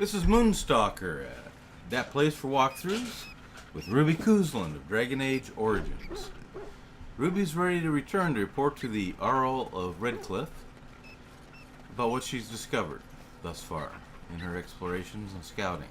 This is Moonstalker, that place for walkthroughs, with Ruby Cousland of Dragon Age Origins. Ruby's ready to return to report to the Arl of Redcliffe about what she's discovered thus far in her explorations and scouting.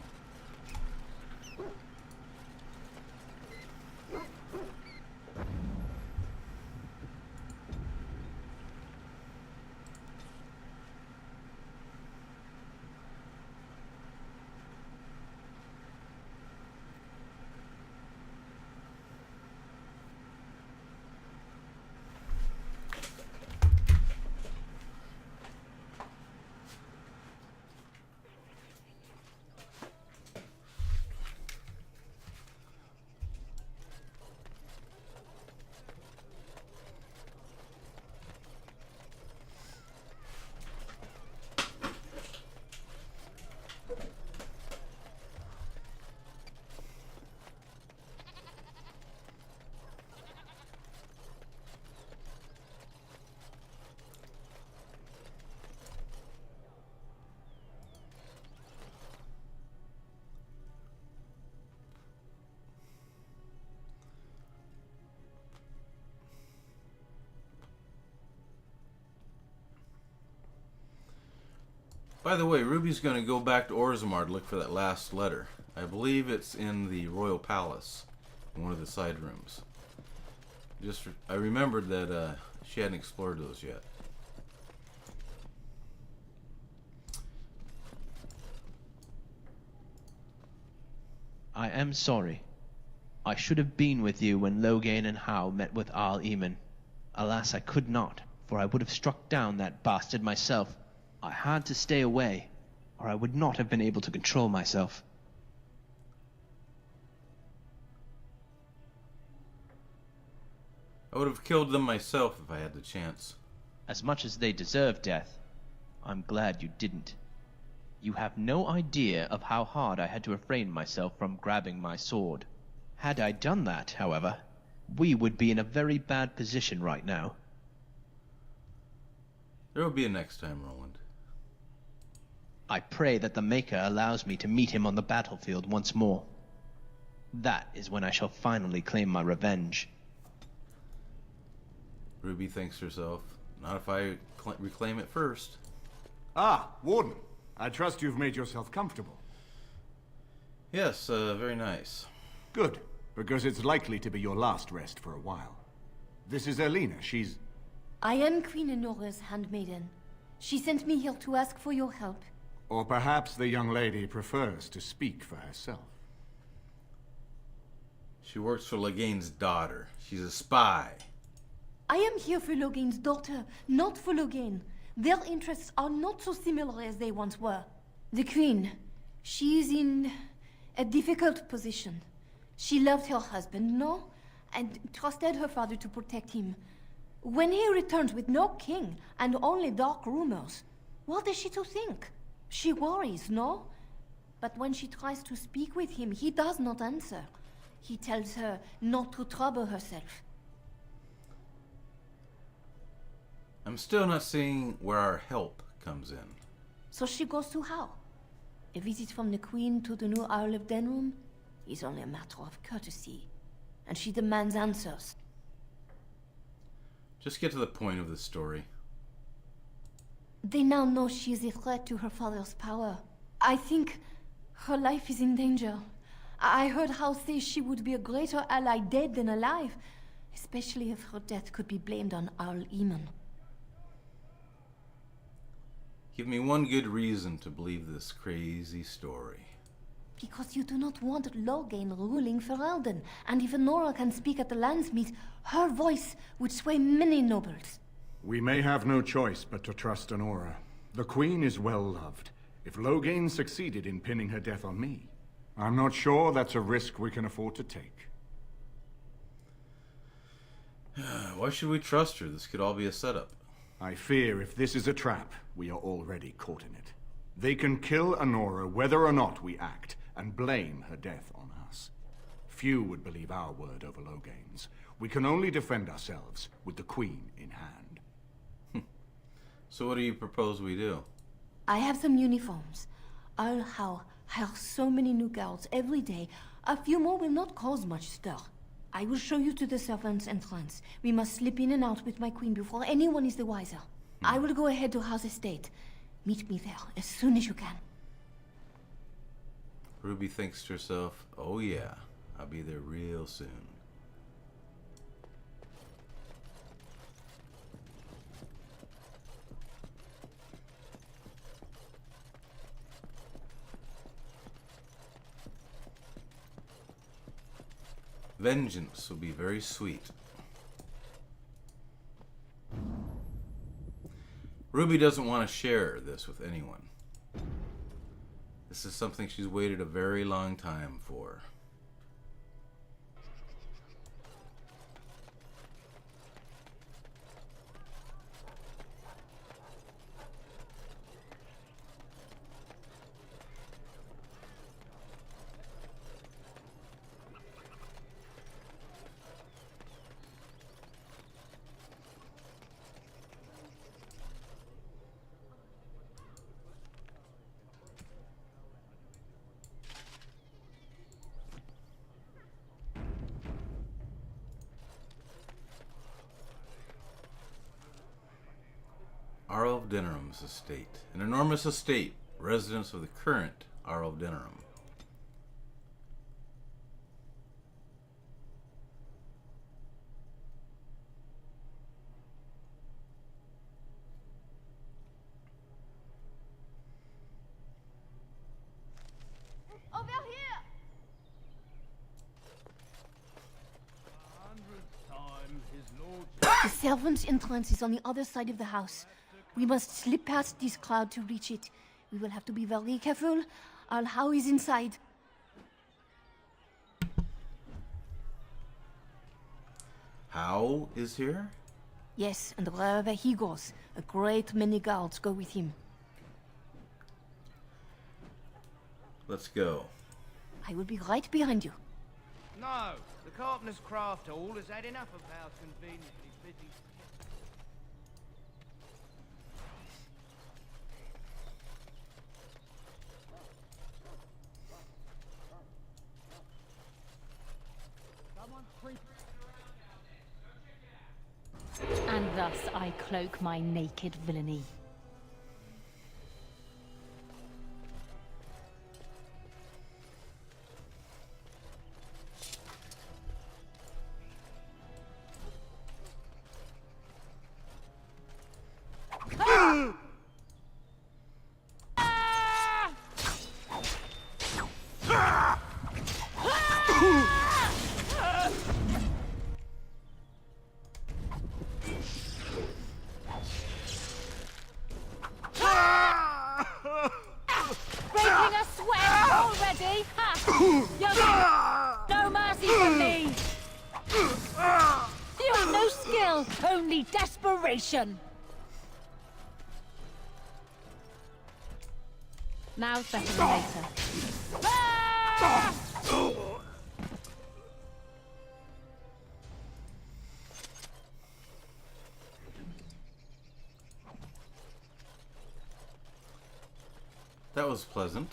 By the way, Ruby's going to go back to Orzammar to look for that last letter. I believe it's in the Royal Palace, in one of the side rooms. I remembered that she hadn't explored those yet. I am sorry. I should have been with you when Loghain and Howe met with Arl Eamon. Alas, I could not, for I would have struck down that bastard myself. I had to stay away, or I would not have been able to control myself. I would have killed them myself if I had the chance. As much as they deserve death, I'm glad you didn't. You have no idea of how hard I had to refrain myself from grabbing my sword. Had I done that, however, we would be in a very bad position right now. There will be a next time, Roland. I pray that the Maker allows me to meet him on the battlefield once more. That is when I shall finally claim my revenge. Ruby thinks to herself, not if I reclaim it first. Ah, Warden. I trust you've made yourself comfortable. Yes, very nice. Good, because it's likely to be your last rest for a while. This is Elena. She's... I am Queen Enora's handmaiden. She sent me here to ask for your help. Or perhaps the young lady prefers to speak for herself. She works for Loghain's daughter. She's a spy. I am here for Loghain's daughter, not for Loghain. Their interests are not so similar as they once were. The Queen, she is in a difficult position. She loved her husband, no? And trusted her father to protect him. When he returns with no king and only dark rumors, what is she to think? She worries, no? But when she tries to speak with him, he does not answer. He tells her not to trouble herself. I'm still not seeing where our help comes in. So she goes to Howe. A visit from the Queen to the new Isle of Denrum is only a matter of courtesy, and she demands answers. Just get to the point of the story. They now know she is a threat to her father's power. I think her life is in danger. I heard Howe say she would be a greater ally dead than alive, especially if her death could be blamed on Arl Eamon. Give me one good reason to believe this crazy story. Because you do not want Loghain ruling Ferelden, and if Nora can speak at the Landsmeet, her voice would sway many nobles. We may have no choice but to trust Honora. The Queen is well loved. If Loghain succeeded in pinning her death on me, I'm not sure that's a risk we can afford to take. Why should we trust her? This could all be a setup. I fear if this is a trap, we are already caught in it. They can kill Honora whether or not we act, and blame her death on us. Few would believe our word over Loghain's. We can only defend ourselves with the Queen in hand. So what do you propose we do? I have some uniforms. I'll hire so many new guards every day. A few more will not cause much stir. I will show you to the servants' entrance. We must slip in and out with my queen before anyone is the wiser. I will go ahead to House Estate. Meet me there as soon as you can. Ruby thinks to herself, oh yeah, I'll be there real soon. Vengeance will be very sweet. Ruby doesn't want to share this with anyone. This is something she's waited a very long time for. Arl of Denerim's estate. An enormous estate, residence of the current Arl of Denerim. Over here! The servants' entrance is on the other side of the house. We must slip past this crowd to reach it. We will have to be very careful. Al-How is inside. How is here? Yes, and wherever he goes, a great many guards go with him. Let's go. I will be right behind you. No, the Carpenter's Craft Hall has had enough of how conveniently busy. And thus I cloak my naked villainy. No mercy from me! You have no skill, only desperation! Now's better than later. That was pleasant.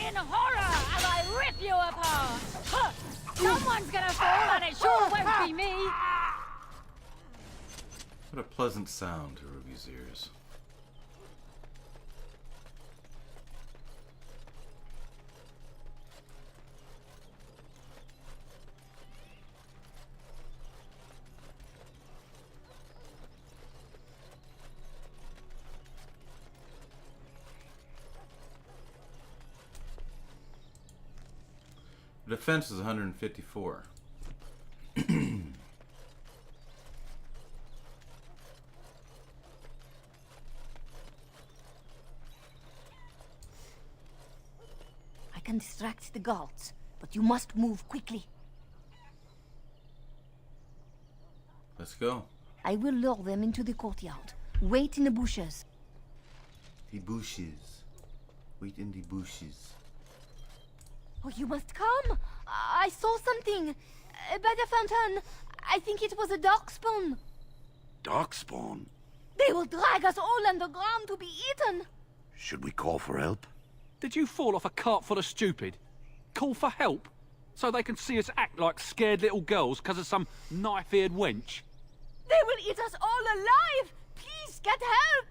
In horror as I rip you apart! Huh. Someone's gonna fall and it sure won't be me! What a pleasant sound to Ruby's ears. The defense is 154. I can distract the guards. but you must move quickly. Let's go. I will lure them into the courtyard. Wait in the bushes. The bushes. Wait in the bushes. Oh, you must come. I saw something. By the fountain. I think it was a Darkspawn. Darkspawn? They will drag us all underground to be eaten. Should we call for help? Did you fall off a cart full of stupid? Call for help? So they can see us act like scared little girls because of some knife-eared wench? They will eat us all alive. Please, get help.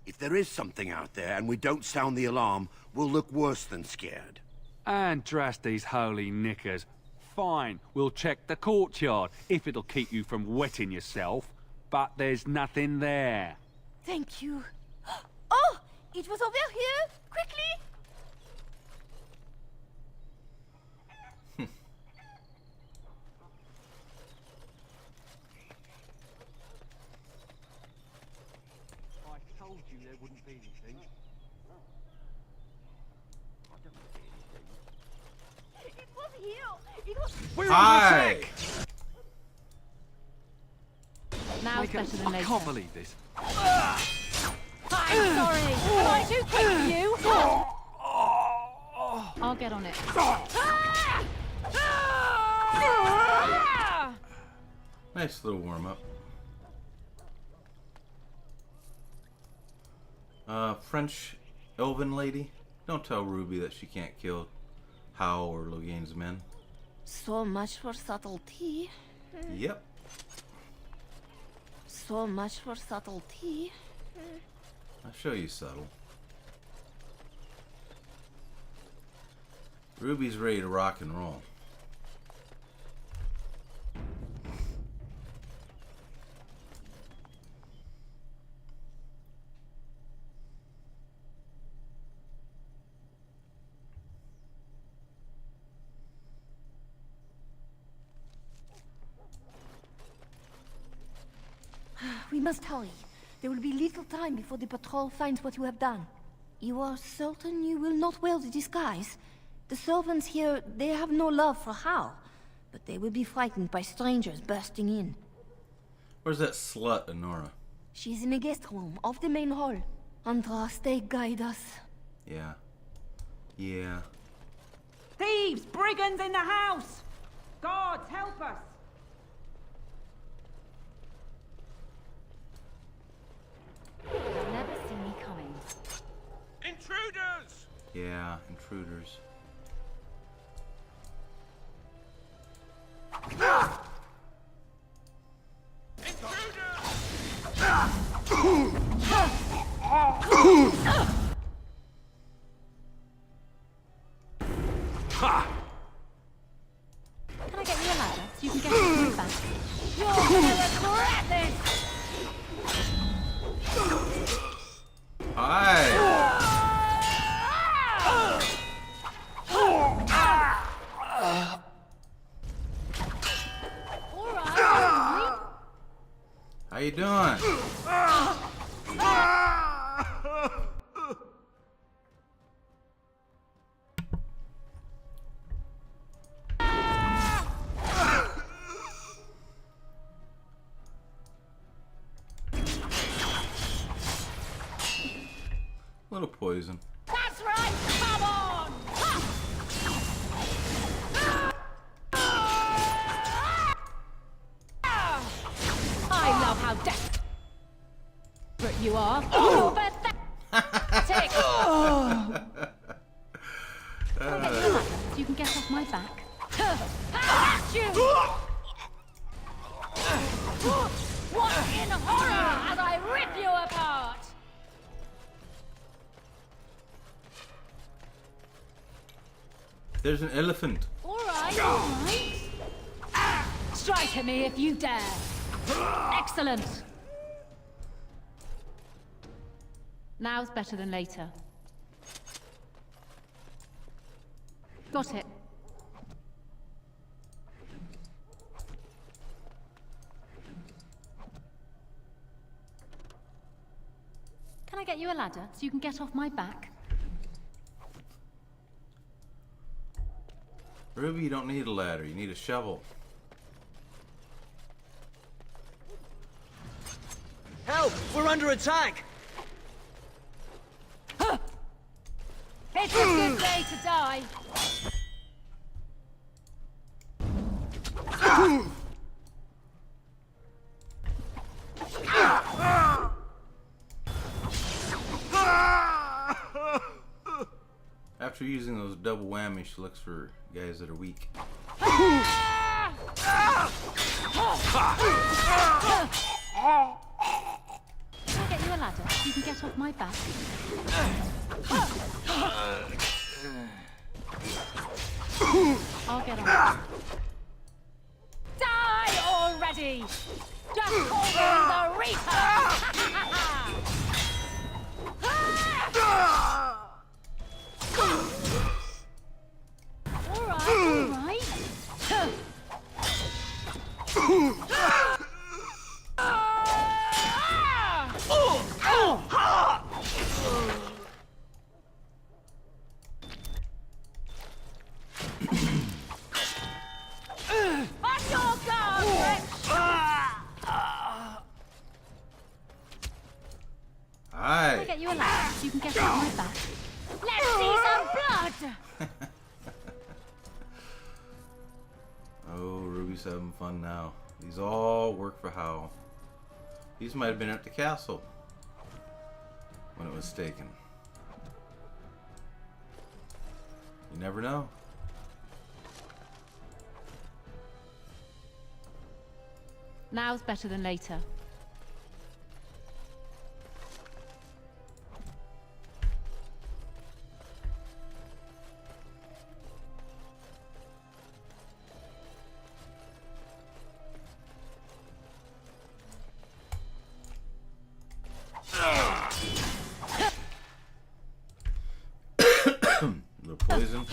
If there is something out there and we don't sound the alarm, we'll look worse than scared. And drast these holy knickers. Fine, we'll check the courtyard, if it'll keep you from wetting yourself. But there's nothing there. Thank you. Oh, it was over here. Quickly. I told you there wouldn't be anything. It was here. It was... We're Hi! under attack! Now's Megan, better than I later. can't believe this. I'm sorry. Am I too quick for you? I'll get on it. Nice little warm-up. French elven lady. Don't tell Ruby that she can't kill Howe or Logain's men. So much for subtlety. Yep. So much for subtlety. I'll show you subtle. Ruby's ready to rock and roll. We must hurry. There will be little time before the patrol finds what you have done. You are certain you will not wear the disguise? The servants here, they have no love for Hal, but they will be frightened by strangers bursting in. Where's that slut, Honora? She's in the guest room off the main hall. Andraste, guide us. Yeah. Yeah. Thieves! Brigands in the house! Guards, help us! They'll never see me coming. Intruders! Yeah, intruders. Can I get you a ladder so you can get off my back? You're gonna regret this! Hi! Alright, How you doing? Little poison. that's right, come on! I love how desperate you are. You're pathetic! I'll get you a ladder so you can get off my back. At you! What in horror as I rip you apart! There's an elephant. Alright, alright. Strike at me if you dare. Excellent. Now's better than later. Got it. Can I get you a ladder so you can get off my back? Ruby, you don't need a ladder. You need a shovel. Help! We're under attack! It's a good day to die. After using those double whammies, she looks for guys that are weak. Can I get you a ladder so you can get off my back? I'll get on it. Die already! Just call me the Reaper! Alright, alright. On your guard, wretch! Hi. Can I get you a ladder so you can get off my back? Let's see some blood! Oh, Ruby's having fun now. These all work for Hal. These might have been at the castle when it was taken. You never know. Now's better than later. The poison.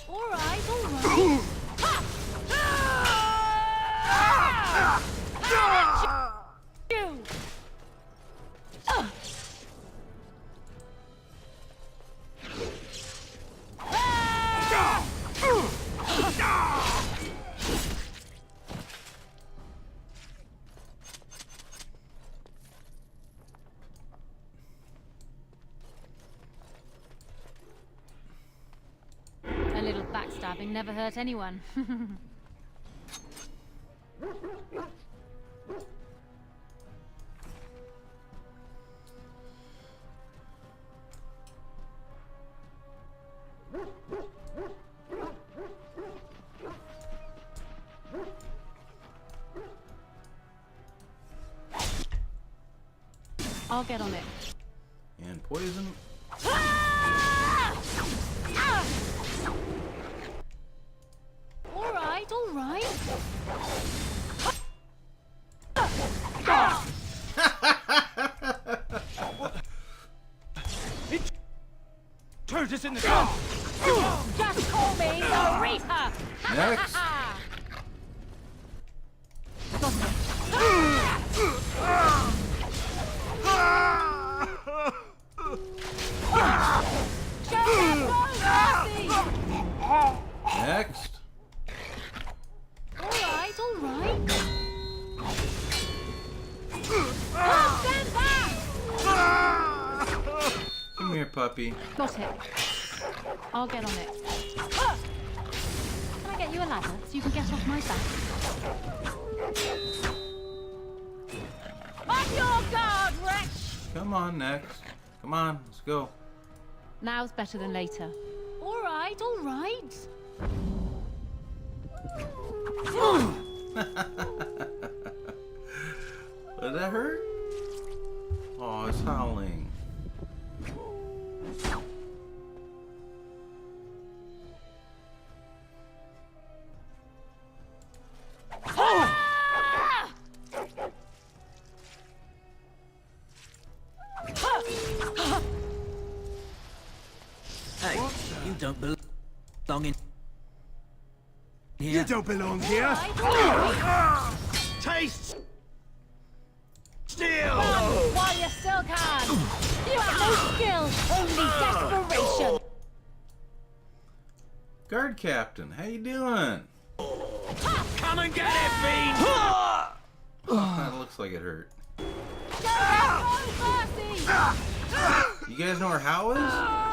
Alright, alright. You! A little backstabbing never hurt anyone. I'll get on it. And poison. Alright, alright. Turret is in the gun! Just call me the Reaper! Next. Got it. Show them no mercy! Next. Alright, alright. Stand back! Come here, puppy. Got it. I'll get on it. Can I get you a ladder so you can get off my back? On your guard, wretch! Come on, next. Come on, let's go. Now's better than later. Alright, alright. Did that hurt? Oh, it's howling. Hey, you don't belong in here. You don't belong here. Taste Run while you still can! You have no skill, only desperation! Guard captain, how you doing? Come and get it, fiend! That looks like it hurt. You guys know where Hal is?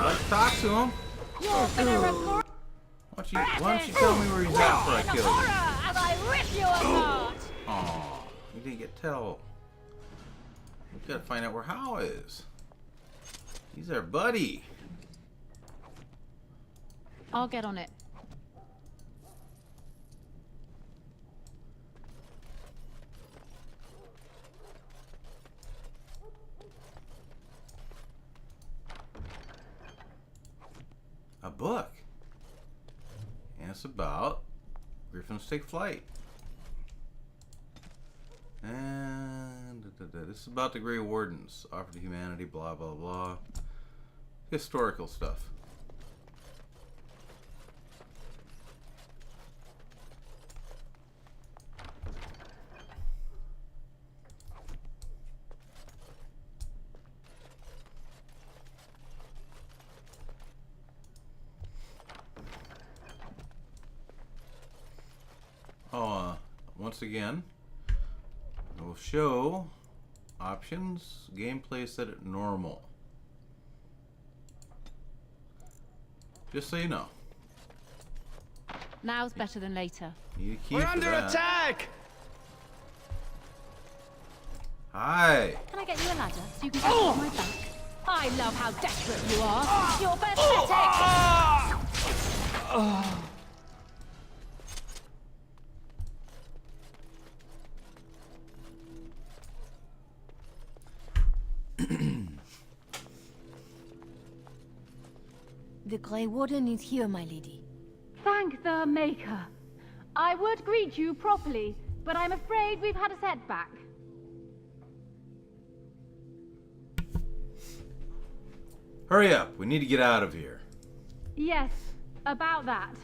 Let's talk to him. You're gonna report Why don't you tell me where he's at before I kill him? as I rip you apart! Aw, you didn't get tell. We gotta find out where Hal is. He's our buddy. I'll get on it. A book. And it's about Griffins Take Flight. And this is about the Grey Wardens. Offer to humanity, blah, blah, blah. Historical stuff. Once again, it will show options, gameplay set at normal. Just so you know. Now's better than later. Need a key We're for under that. attack! Hi. Can I get you a ladder so you can get on my back? I love how desperate you are. You're pathetic. The Grey Warden is here, my lady. Thank the Maker. I would greet you properly, but I'm afraid we've had a setback. Hurry up. We need to get out of here. Yes, about that.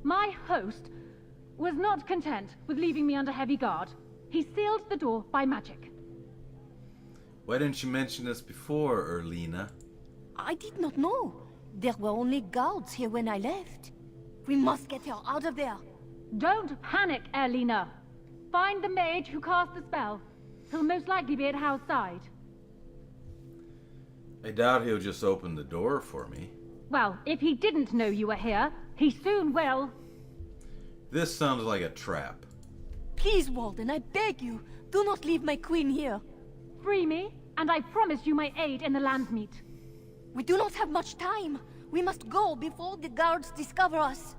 My host was not content with leaving me under heavy guard. He sealed the door by magic. Why didn't you mention this before, Erlina? I did not know. There were only guards here when I left. We must get her out of there. Don't panic, Erlina. Find the mage who cast the spell. He'll most likely be at Hal's side. I doubt he'll just open the door for me. Well, if he didn't know you were here, he soon will. This sounds like a trap. Please, Warden, I beg you, do not leave my queen here. Free me, and I promise you my aid in the Landsmeet. We do not have much time. We must go before the guards discover us.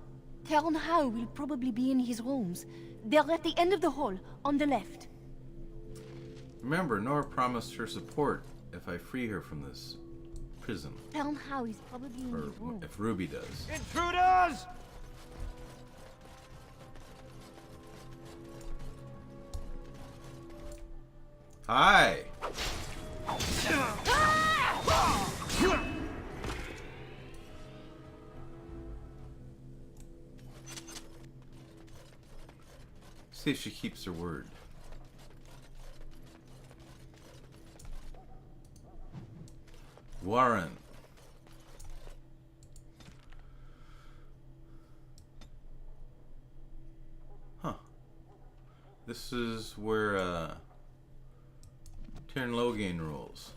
Count Howe will probably be in his rooms. They're at the end of the hall, on the left. Remember, Nora promised her support if I free her from this prison. Count Howe is probably in Or his room. if Ruby does. Intruders! Hi! See if she keeps her word. Warren. Huh. This is where, Taryn Logain rules.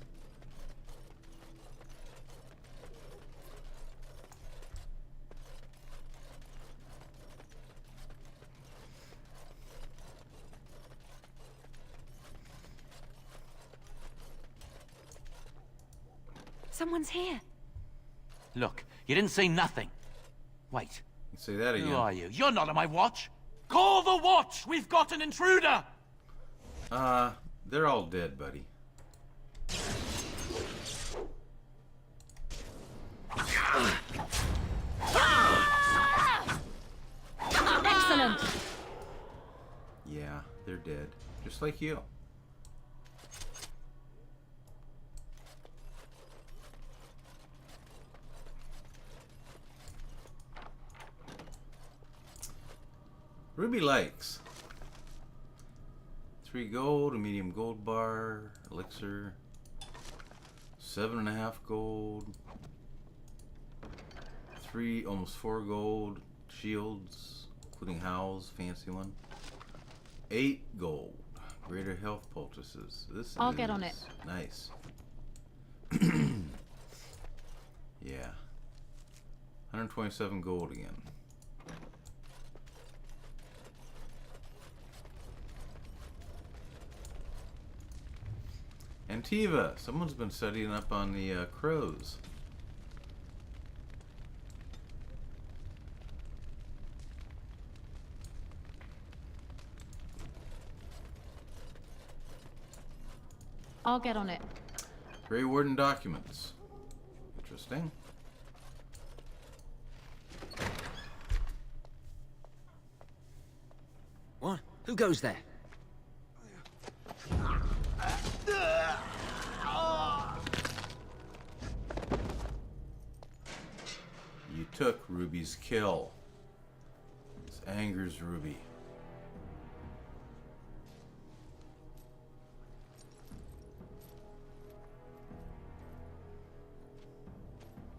Someone's here. Look, you didn't say nothing. Wait, You say that again. who are you? You're not on my watch. Call the watch! We've got an intruder! They're all dead, buddy. Excellent. Yeah, they're dead. Just like you. Ruby likes 3 gold, a medium gold bar, elixir, 7.5 gold, 3, almost 4 gold, shields, including Howl's fancy one, 8 gold, greater health poultices. This I'll get on it. Nice. Yeah. 127 gold again. Antiva, someone's been studying up on the crows. I'll get on it. Grey Warden documents. Interesting. What? Who goes there? You took Ruby's kill. This angers Ruby.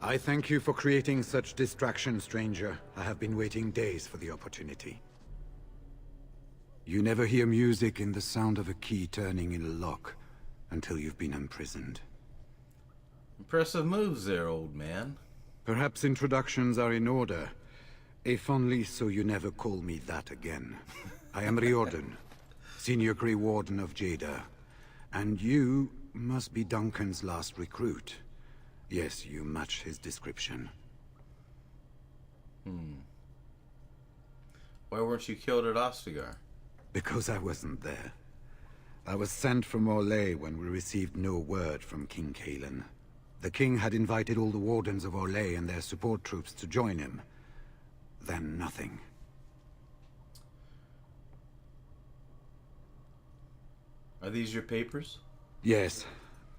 I thank you for creating such distraction, stranger. I have been waiting days for the opportunity. You never hear music in the sound of a key turning in a lock until you've been imprisoned. Impressive moves there, old man. Perhaps introductions are in order. If only so you never call me that again. I am Riordan, Senior Grey Warden of Jada. And you must be Duncan's last recruit. Yes, you match his description. Why weren't you killed at Ostagar? Because I wasn't there. I was sent from Orlais when we received no word from King Kalen. The king had invited all the wardens of Orlais and their support troops to join him. Then nothing. Are these your papers? Yes,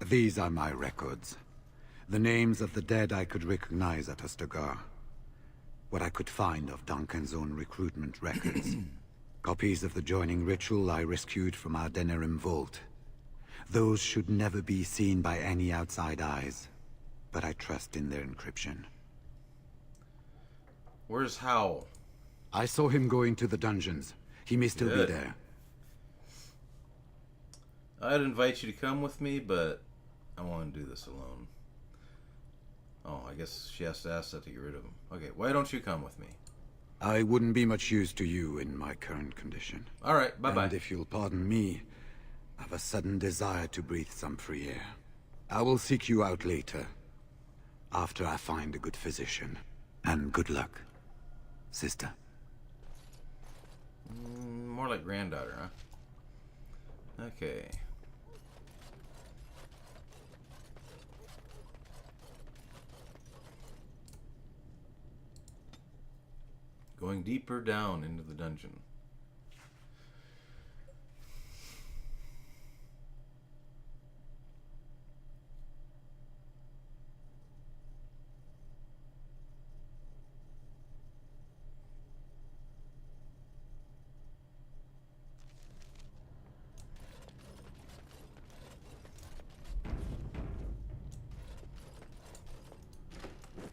these are my records. The names of the dead I could recognize at Ostagar. What I could find of Duncan's own recruitment records. Copies of the joining ritual I rescued from our Denerim vault. Those should never be seen by any outside eyes, but I trust in their encryption. Where's Howl? I saw him going to the dungeons. He may still be there. I'd invite you to come with me, but I want to do this alone. Oh, I guess she has to ask that to get rid of him. Okay, why don't you come with me? I wouldn't be much use to you in my current condition. Alright, bye-bye. And if you'll pardon me, I have a sudden desire to breathe some free air. I will seek you out later, after I find a good physician. And good luck, sister. More like granddaughter, huh? Okay. Going deeper down into the dungeon.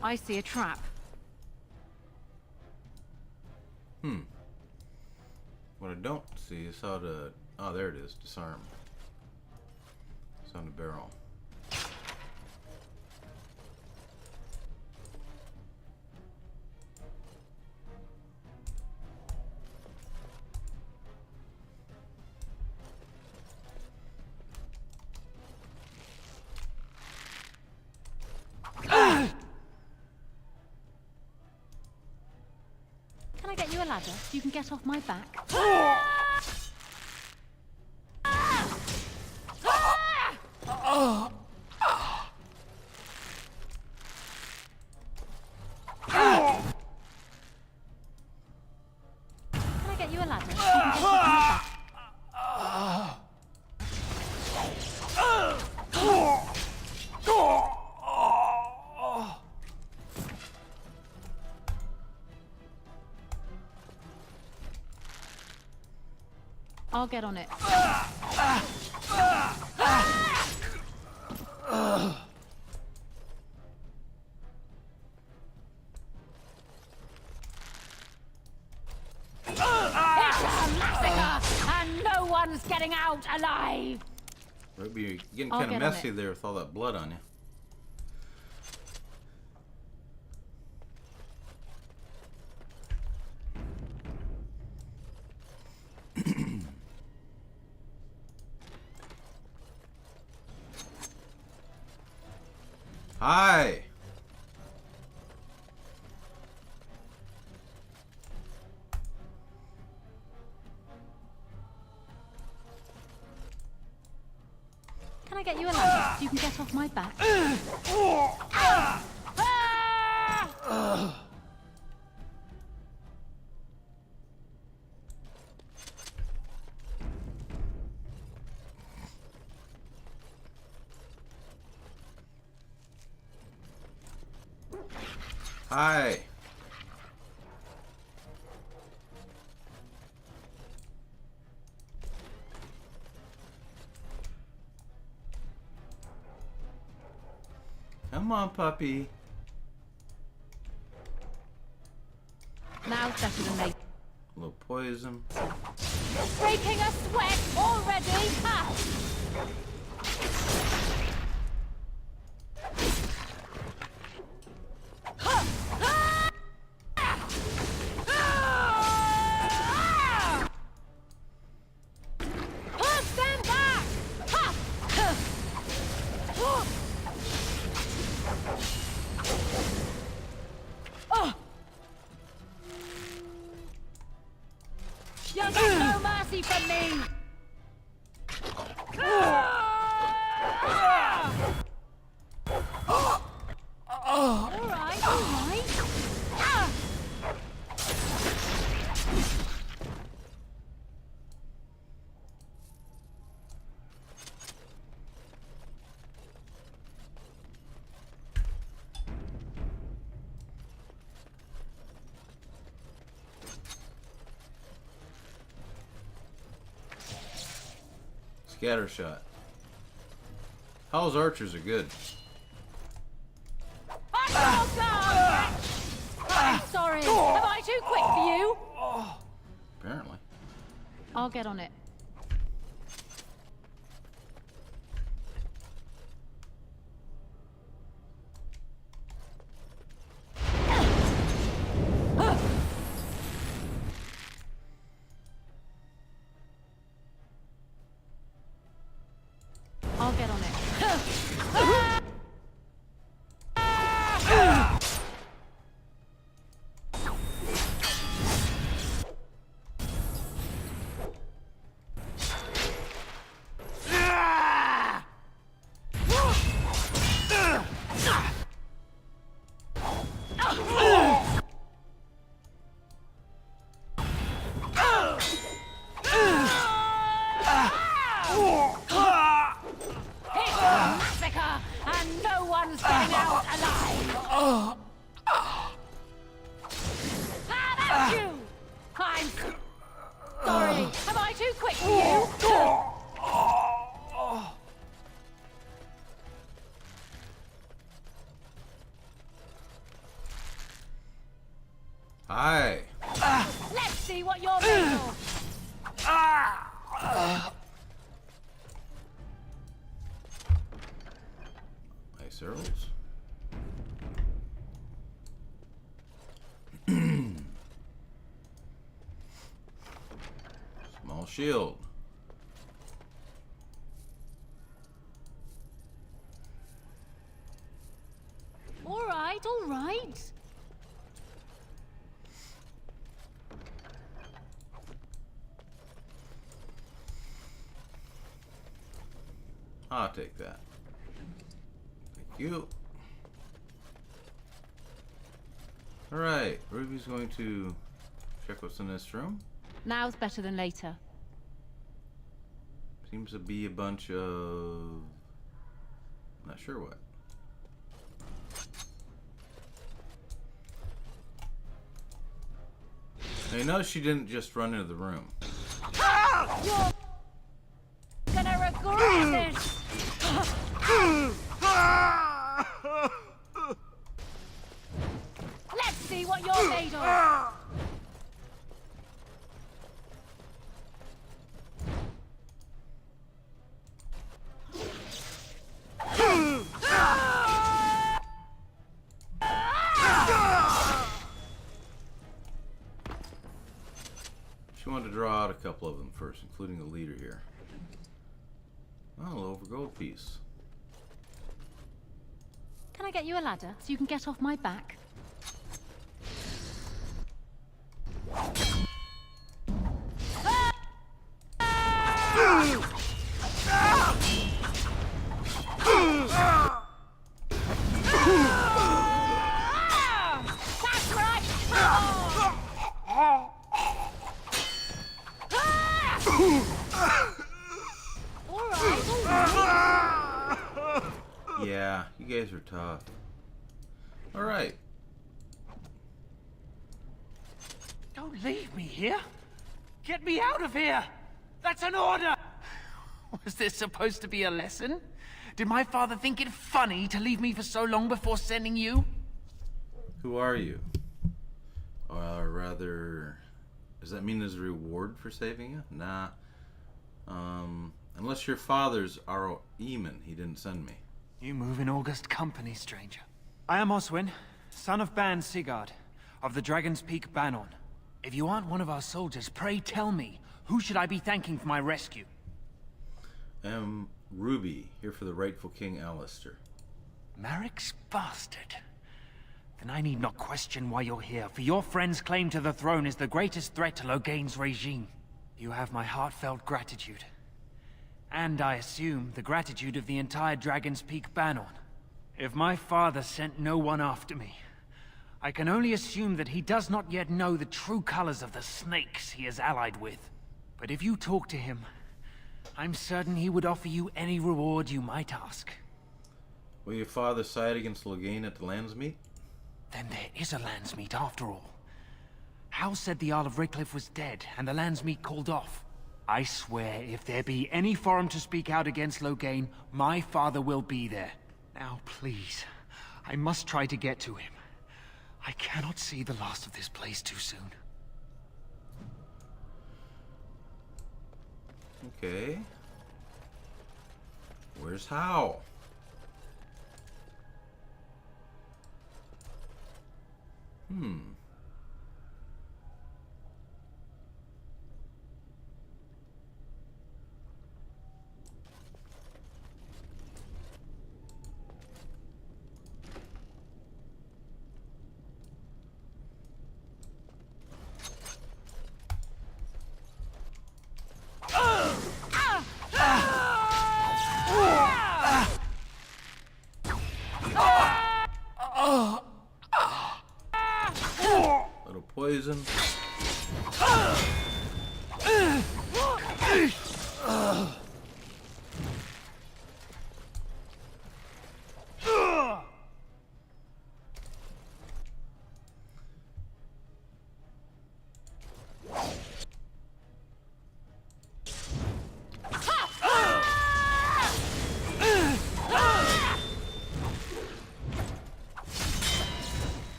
I see a trap. What I don't see is how to... Oh, there it is. Disarm. It's on the barrel. Can I get you a ladder so you can get off my back? Can I get you a ladder so you can get off my back? get on it. It's a massacre, and no one's getting out alive. Ruby, you're getting kind of messy there with all that blood on you. Hi. Can I get you a ladder so you can get off my back? Hi. Come on, puppy. Now it's better than late. A little poison. Breaking a sweat already? Ha! Stand back! Ha! You'll get no mercy from me! Alright, alright. Scatter shot. How's archers are good. I'm sorry. Am I too quick for you? Apparently. I'll get on it. I'll get on it. And no one's getting out alive! That's you! I'm sorry. Am I too quick for you? Hi. Let's see what you're made of. Nice arrows. Small shield. All right, all right. I'll take that. Thank you. Alright, Ruby's going to check what's in this room. Now's better than later. Seems to be a bunch of... not sure what. Now you notice she didn't just run into the room. You're what you're made of! She wanted to draw out a couple of them first, including the leader here. Oh, over gold piece. Can I get you a ladder so you can get off my back? That's right! Yeah, you guys are tough. Alright. Don't leave me here. Get me out of here. That's an order. Was this supposed to be a lesson? Did my father think it funny to leave me for so long before sending you? Who are you? Or rather, does that mean there's a reward for saving you? Nah. Unless your father's our Eamon, he didn't send me. You move in august company, stranger. I am Oswin, son of Ban Sigurd, of the Dragon's Peak Bannon. If you aren't one of our soldiers, pray tell me, who should I be thanking for my rescue? I am Ruby, here for the rightful King Alistair. Marek's bastard. Then I need not question why you're here, for your friend's claim to the throne is the greatest threat to Loghain's regime. You have my heartfelt gratitude. And I assume the gratitude of the entire Dragon's Peak Bannon. If my father sent no one after me, I can only assume that he does not yet know the true colors of the snakes he is allied with. But if you talk to him, I'm certain he would offer you any reward you might ask. Will your father side against Loghain at the Landsmeet? Then there is a Landsmeet after all. Hal said the Earl of Redcliffe was dead, and the Landsmeet called off. I swear, if there be any forum to speak out against Loghain, my father will be there. Now, please, I must try to get to him. I cannot see the last of this place too soon. Okay. Where's Hal? Little poison.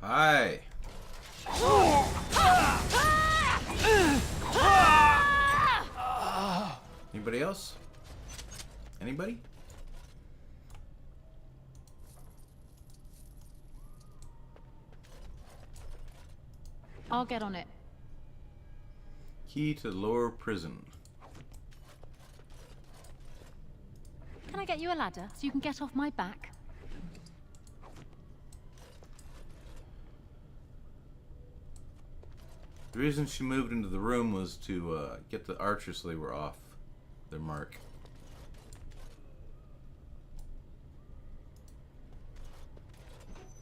Hi. Anybody else? Anybody? I'll get on it. Key to the lower prison. Can I get you a ladder so you can get off my back? The reason she moved into the room was to get the archers so they were off their mark.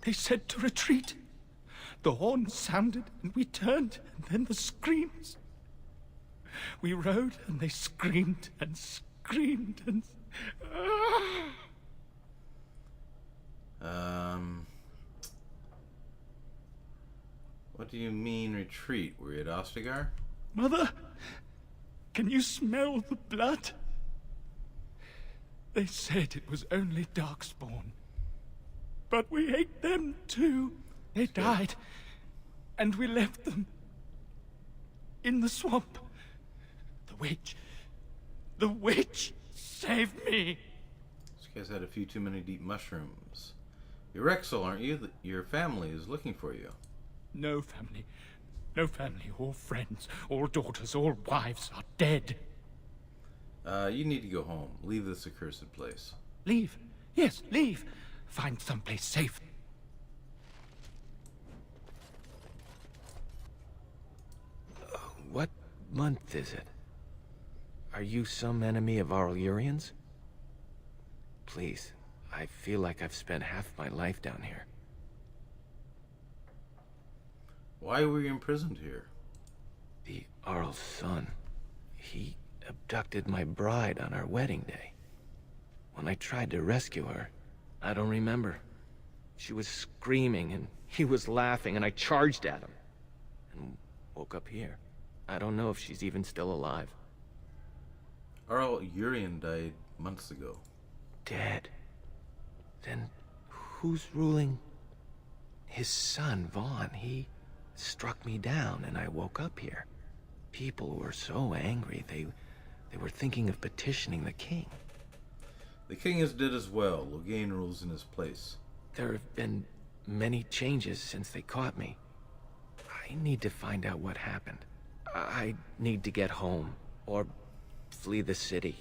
They said to retreat. The horn sounded and we turned, and then the screams. We rode and they screamed and screamed and... do you mean retreat? Were you at Ostagar? Mother, can you smell the blood? They said it was only Darkspawn. But we ate them too. They died, and we left them in the swamp. The witch saved me. This guy's had a few too many deep mushrooms. You're Rexel, aren't you? Your family is looking for you. No family. No family, all friends, all daughters, all wives are dead. You need to go home. Leave this accursed place. Leave? Yes, leave. Find someplace safe. What month is it? Are you some enemy of Aurelians? Please, I feel like I've spent half my life down here. Why were you imprisoned here? The Arl's son. He abducted my bride on our wedding day. When I tried to rescue her, I don't remember. She was screaming and he was laughing and I charged at him. And woke up here. I don't know if she's even still alive. Arl Urian died months ago. Dead? Then who's ruling? His son, Vaughn. He struck me down and I woke up here. People were so angry, they were thinking of petitioning the king. The king is dead as well. Loghain rules in his place. There have been many changes since they caught me. I need to find out what happened. I need to get home, or flee the city.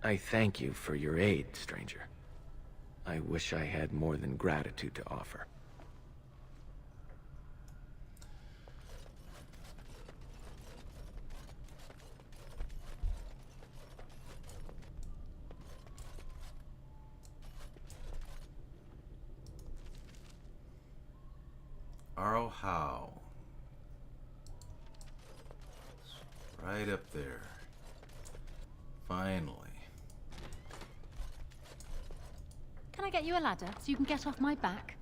I thank you for your aid, stranger. I wish I had more than gratitude to offer. Arl Howe. Right up there. Finally. Can I get you a ladder so you can get off my back?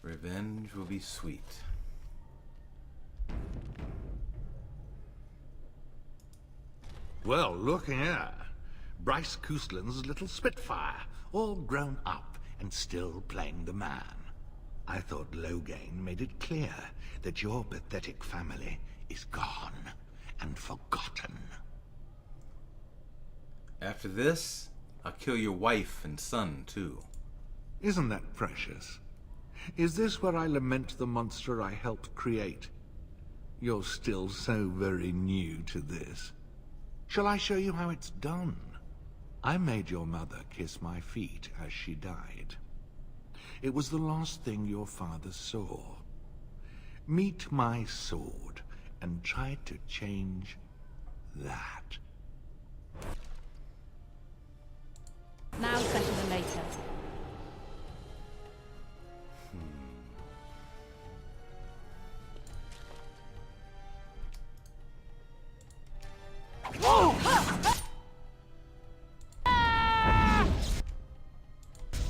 Revenge will be sweet. Well, look here. Bryce Cousland's little Spitfire, all grown up and still playing the man. I thought Loghain made it clear that your pathetic family is gone and forgotten. After this, I'll kill your wife and son, too. Isn't that precious? Is this where I lament the monster I helped create? You're still so very new to this. Shall I show you how it's done? I made your mother kiss my feet as she died. It was the last thing your father saw. Meet my sword and try to change that. Now's better than later.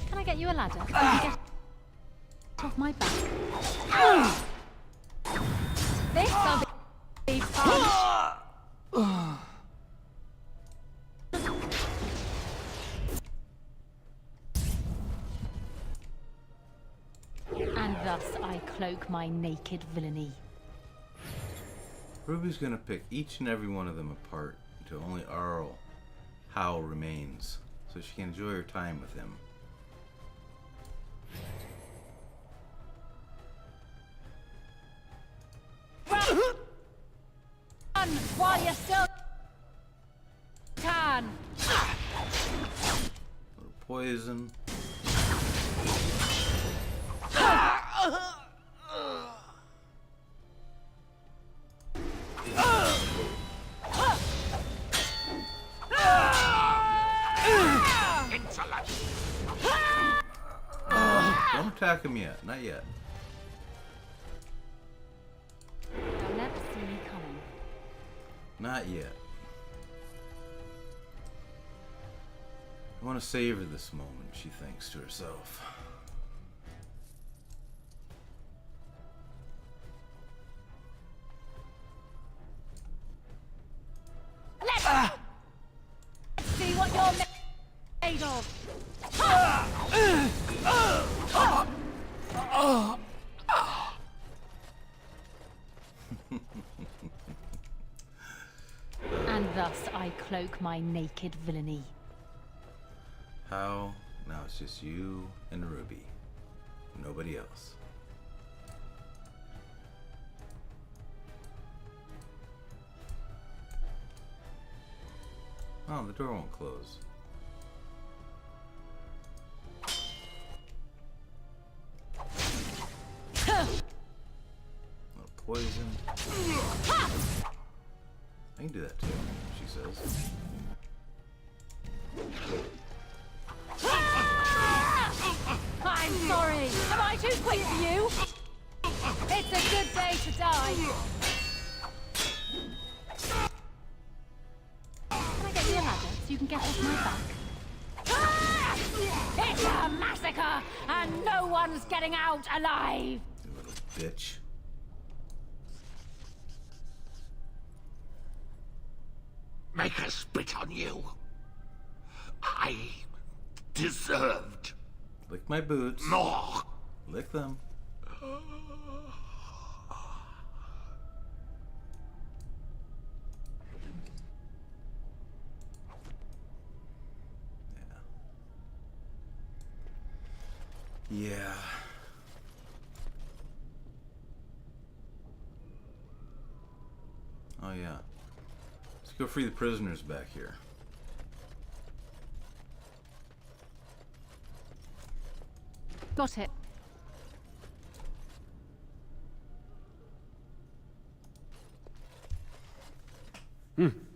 Can I get you a ladder? So you can get off my back. This'll be fun. And thus I cloak my naked villainy. Ruby's gonna pick each and every one of them apart until only Arl Howe remains, so she can enjoy her time with him. Run while you still can. Little poison. Don't attack him yet, not yet. They'll never see me coming. Not yet. I want to savor this moment, she thinks to herself. Let's see what you're made of. And thus I cloak my naked villainy. How? Now it's just you and Ruby. Nobody else. Oh, the door won't close. Little poison. I can do that too, she says. I'm sorry. Am I too quick for you? It's a good day to die. Can I get you a ladder so you can get off my back? It's a massacre, and no one's getting out alive. You little bitch. Make her spit on you. I deserved Lick my boots. more. Lick them. Yeah. Oh yeah. Let's go free the prisoners back here. Got it.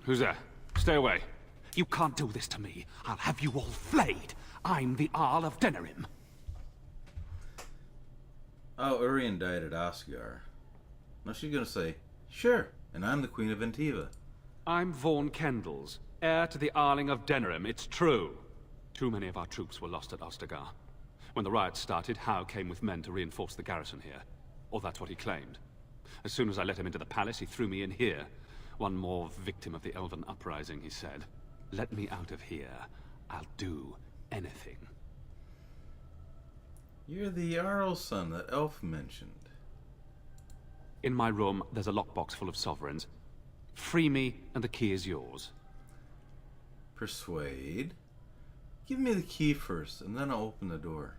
Who's there? Stay away. You can't do this to me. I'll have you all flayed. I'm the Arl of Denerim. Oh, Urien died at Oscar. Now she's gonna say, sure, and I'm the Queen of Ventiva. I'm Vaughan Kendalls, heir to the Arling of Denerim. It's true. Too many of our troops were lost at Ostagar. When the riots started, Howe came with men to reinforce the garrison here. Or that's what he claimed. As soon as I let him into the palace, he threw me in here. One more victim of the Elven Uprising, he said. Let me out of here. I'll do anything. You're the Arl's son that Elf mentioned. In my room, there's a lockbox full of sovereigns. Free me, and the key is yours. Persuade? Give me the key first, and then I'll open the door.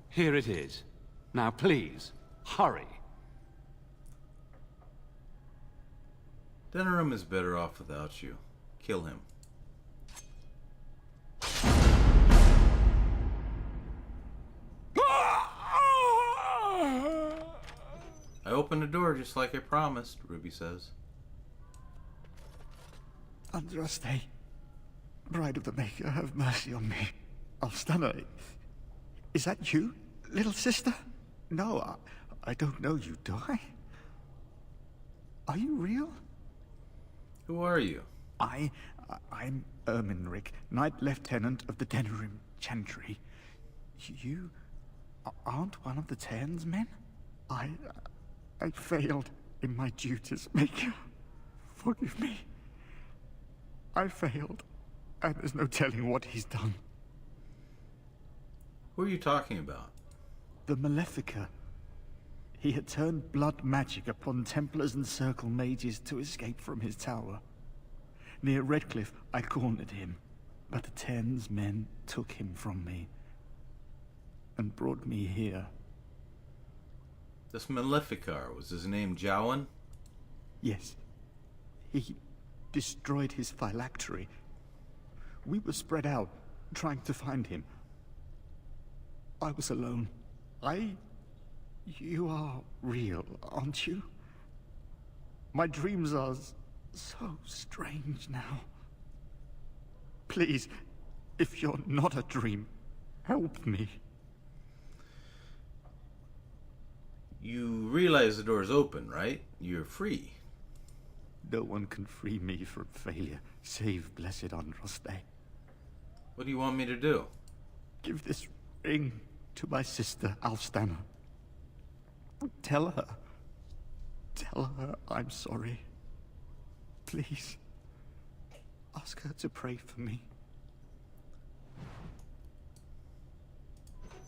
Here it is. Now please, hurry. Denerim is better off without you. Kill him. I opened the door just like I promised, Ruby says. Andraste, Bride of the Maker, have mercy on me. Alstana, is that you, little sister? No, I don't know you, do I? Are you real? Who are you? I'm Erminric, Knight Lieutenant of the Denerim Chantry. You aren't one of the Terns men? I failed in my duties, Maker. Forgive me. I failed, and there's no telling what he's done. Who are you talking about? The Malefica. He had turned blood magic upon Templars and Circle Mages to escape from his tower. Near Redcliffe, I cornered him, but the Terns men took him from me and brought me here. This Maleficar, was his name Jowan? Yes. He destroyed his phylactery. We were spread out, trying to find him. I was alone. You are real, aren't you? My dreams are so strange now. Please, if you're not a dream, help me. You realize the door's open, right? You're free. No one can free me from failure, save blessed Andraste. What do you want me to do? Give this ring to my sister, Alstana. Tell her I'm sorry. Please. Ask her to pray for me.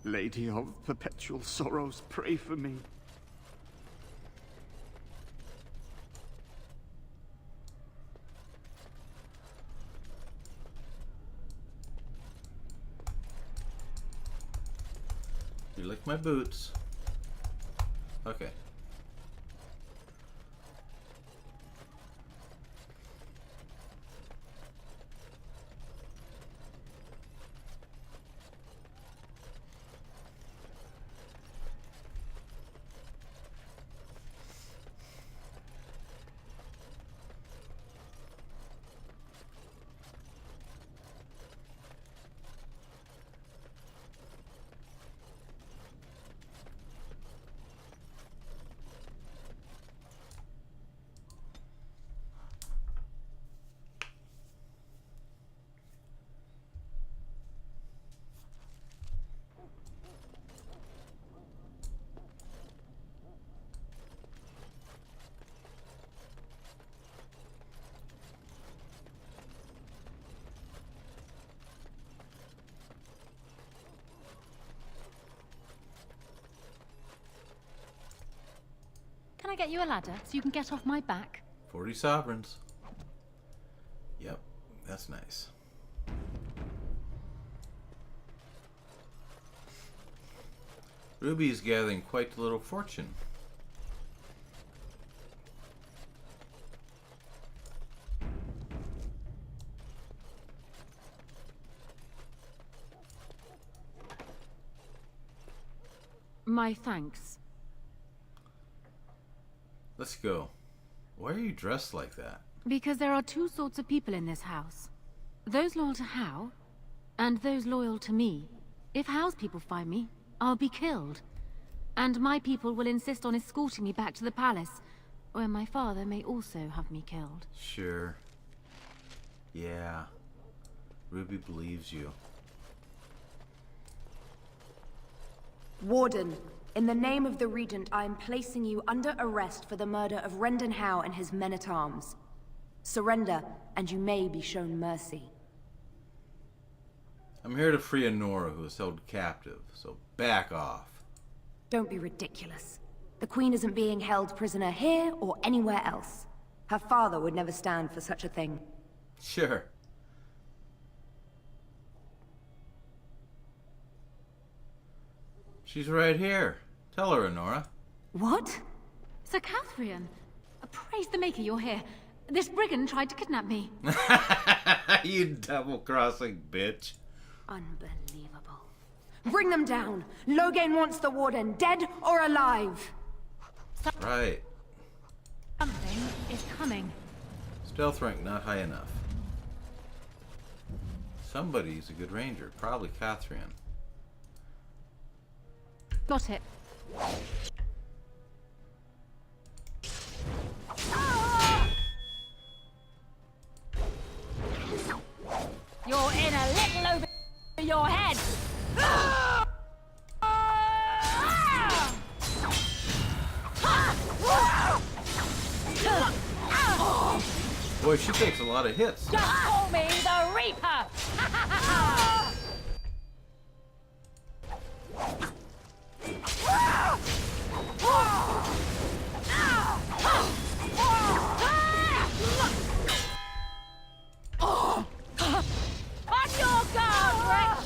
Lady of perpetual sorrows, pray for me. You lick my boots. Okay. Can I get you a ladder so you can get off my back? 40 sovereigns. Yep, that's nice. Ruby is gathering quite a little fortune. My thanks. Let's go. Why are you dressed like that? Because there are two sorts of people in this house. Those loyal to Hao, and those loyal to me. If Hao's people find me, I'll be killed. And my people will insist on escorting me back to the palace, where my father may also have me killed. Sure. Yeah. Ruby believes you. Warden, in the name of the Regent, I am placing you under arrest for the murder of Rendon Howe and his men-at-arms. Surrender, and you may be shown mercy. I'm here to free Honora, who is held captive, so back off. Don't be ridiculous. The Queen isn't being held prisoner here or anywhere else. Her father would never stand for such a thing. Sure. She's right here. Tell her, Honora. What? Sir Catherine, praise the Maker you're here. This brigand tried to kidnap me. You double-crossing bitch. Unbelievable. Bring them down! Loghain wants the Warden, dead or alive! Right. Something is coming. Stealth rank not high enough. Somebody's a good ranger. Probably Catherine. Got it. You're in a little over your head. Boy, she takes a lot of hits. Just call me the Reaper. On your guard, Rex!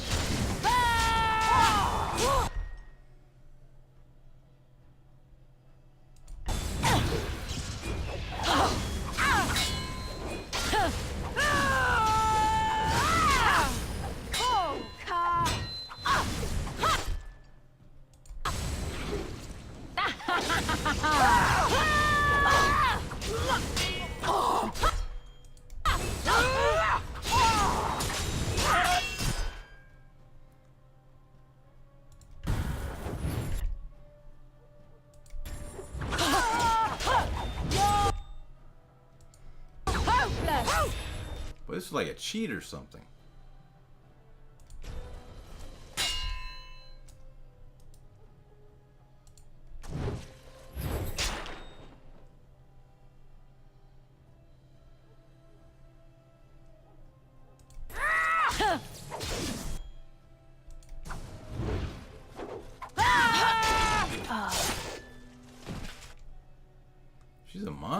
Boy, this is like a cheat or something.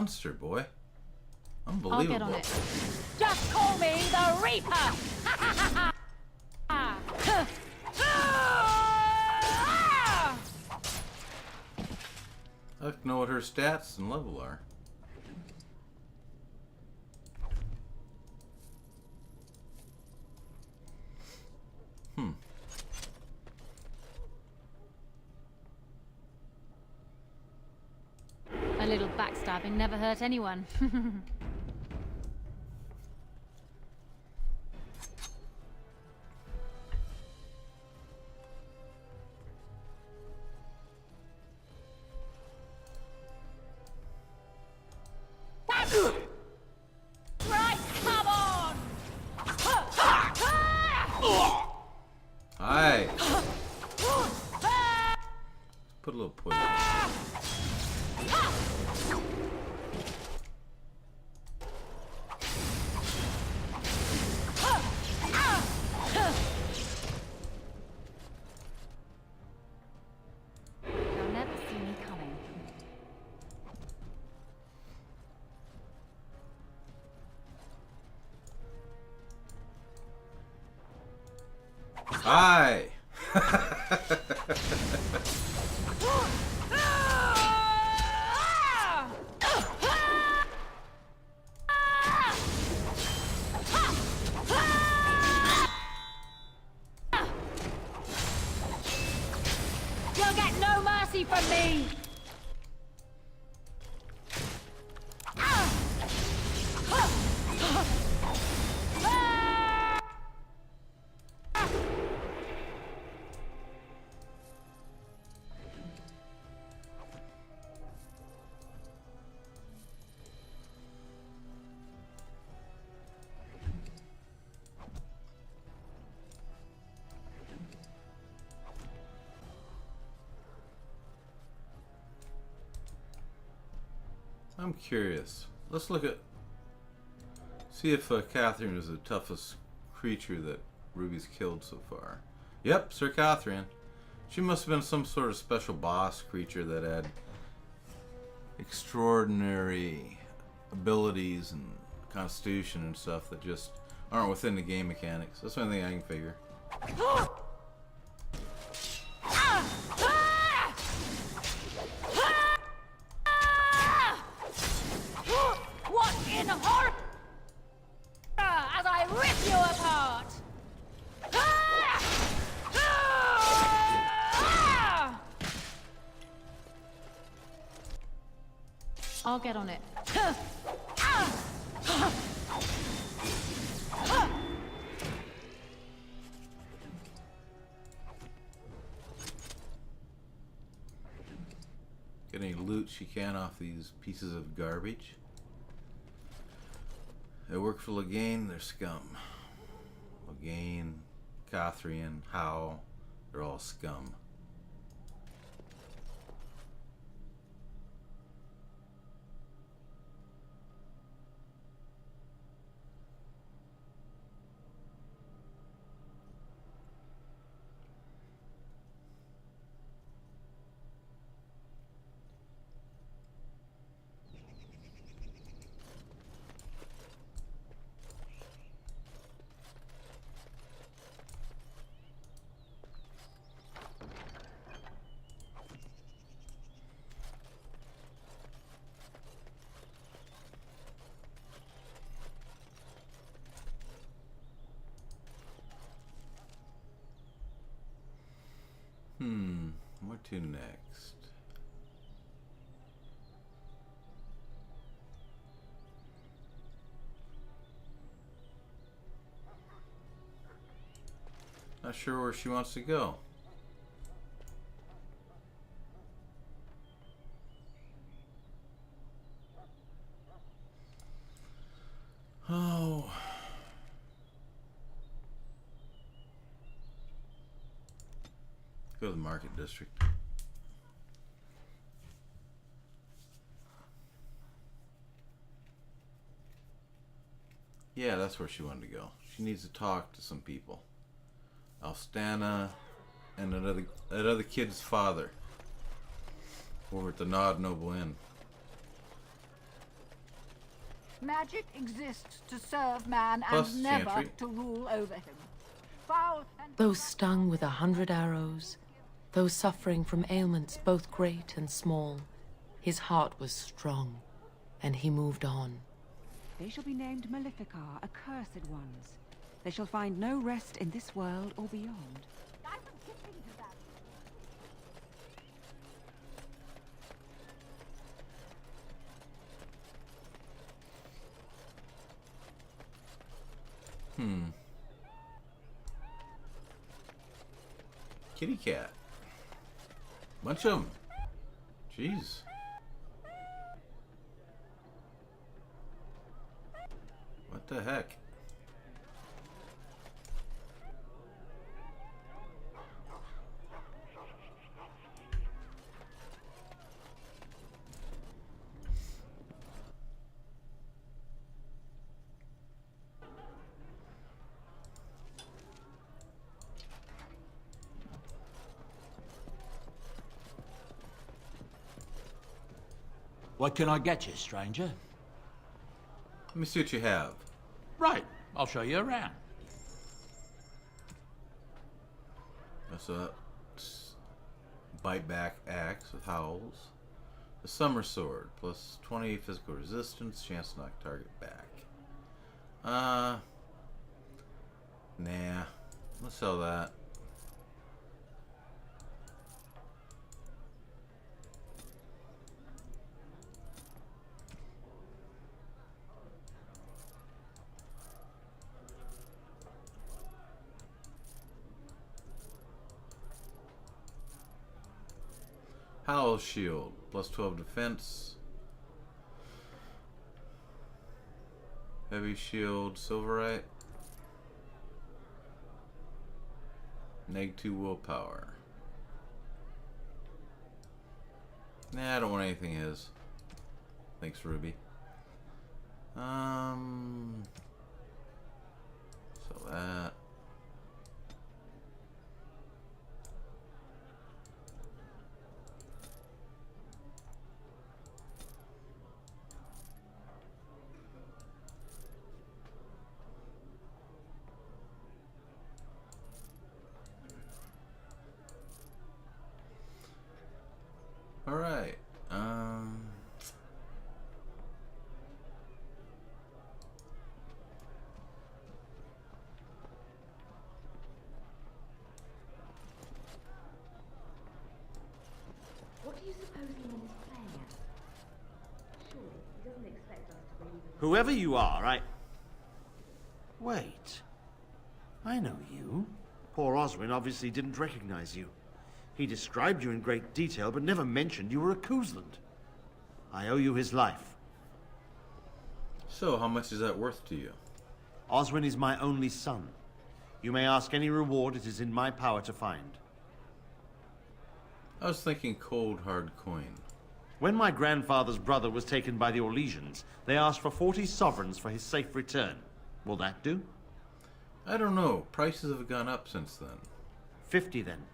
monster, boy. Unbelievable. I'll get on it. Just call me the Reaper! I'd like to know what her stats and level are. A little backstabbing never hurt anyone. Right, come on! Hi. Put a little poison. They'll never see me coming. Hi. You'll get no mercy from me! I'm curious. Let's look at... See if Catherine is the toughest creature that Ruby's killed so far. Yep, Sir Catherine. She must have been some sort of special boss creature that had extraordinary abilities and constitution and stuff that just aren't within the game mechanics. That's the only thing I can figure. What in horror as I rip you apart! I'll get on it. Get any loot she can off these pieces of garbage. They work for Lagaine, they're scum. Lagaine, Catherine, Howe, they're all scum. Where to next? Not sure where she wants to go. Oh. Go to the market district. Yeah, that's where she wanted to go. She needs to talk to some people. Alstana and that other kid's father over at the Nod Noble Inn. Magic exists to serve man Plus and never Chantry. to rule over him. Foul and Those stung with 100 arrows, those suffering from ailments both great and small, his heart was strong, and he moved on. They shall be named Maleficar, accursed ones. They shall find no rest in this world or beyond. Kitty cat. Bunch of them. Jeez. What the heck? What can I get you, stranger? Let me see what you have. Right, I'll show you around. That's a bite back axe with howls. The summer sword, plus 20 physical resistance, chance to knock target back. Nah. Let's sell that. Howl shield, plus 12 defense. Heavy shield, silverite. -2 willpower. Nah, I don't want anything his. Thanks, Ruby. So that. All right. What do you suppose Ian is playing at? Surely, he doesn't expect us to believe in Whoever you are, Wait. I know you. Poor Oswin obviously didn't recognize you. He described you in great detail, but never mentioned you were a Cousland. I owe you his life. So, how much is that worth to you? Oswin is my only son. You may ask any reward it is in my power to find. I was thinking cold, hard coin. When my grandfather's brother was taken by the Orlesians, they asked for 40 sovereigns for his safe return. Will that do? I don't know. Prices have gone up since then. 50 then.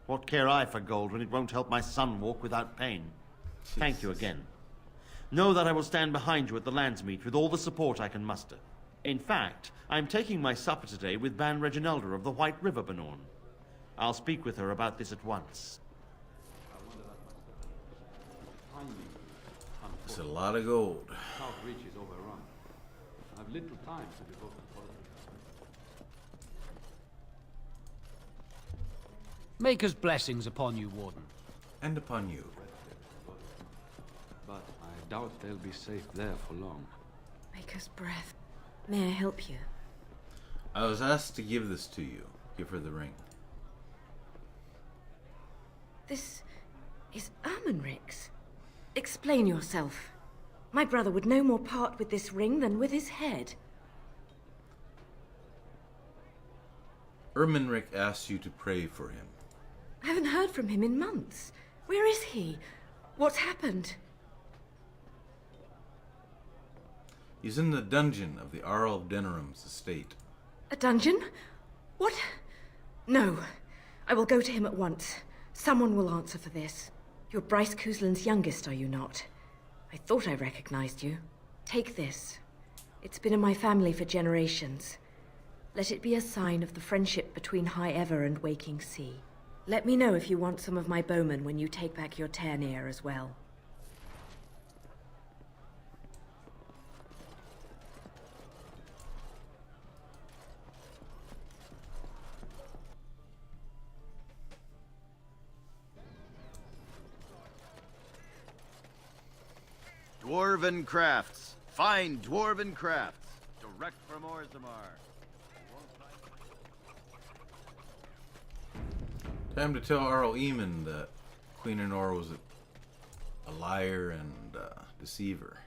What care I for gold when it won't help my son walk without pain? Thank you again. Know that I will stand behind you at the Landsmeet with all the support I can muster. In fact, I'm taking my supper today with Ban Reginalda of the White River Benorn. I'll speak with her about this at once. It's a lot of gold. South Reach is overrun. I've little time to devote to politics. Maker's blessings upon you, Warden. And upon you. But I doubt they'll be safe there for long. Maker's breath. May I help you? I was asked to give this to you. Give her the ring. This is Ermenric's. Explain yourself. My brother would no more part with this ring than with his head. Ermenric asked you to pray for him. I haven't heard from him in months. Where is he? What's happened? He's in the dungeon of the Arl of Denerim's estate. A dungeon? What? No. I will go to him at once. Someone will answer for this. You're Bryce Cousland's youngest, are you not? I thought I recognized you. Take this. It's been in my family for generations. Let it be a sign of the friendship between High Ever and Waking Sea. Let me know if you want some of my bowmen when you take back your Ternier as well. Dwarven crafts. Fine dwarven crafts. Direct from Orzammar. Time to tell Arl Eamon that Queen Honora was a liar and deceiver.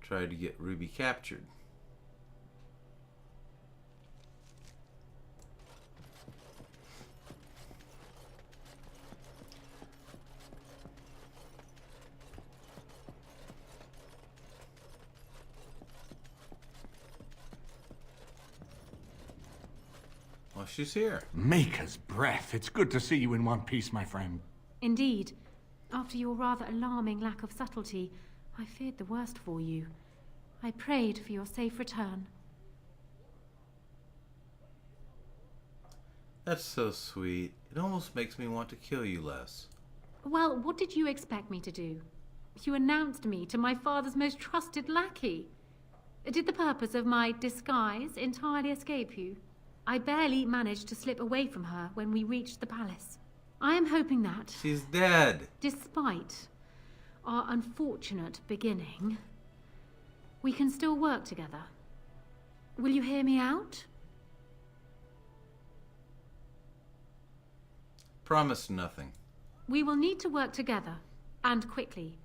Tried to get Ruby captured. Well, she's here. Maker's breath. It's good to see you in one piece, my friend. Indeed. After your rather alarming lack of subtlety, I feared the worst for you. I prayed for your safe return. That's so sweet. It almost makes me want to kill you less. Well, what did you expect me to do? You announced me to my father's most trusted lackey. Did the purpose of my disguise entirely escape you? I barely managed to slip away from her when we reached the palace. I am hoping that... She's dead. Despite our unfortunate beginning, we can still work together. Will you hear me out? Promise nothing. We will need to work together, and quickly.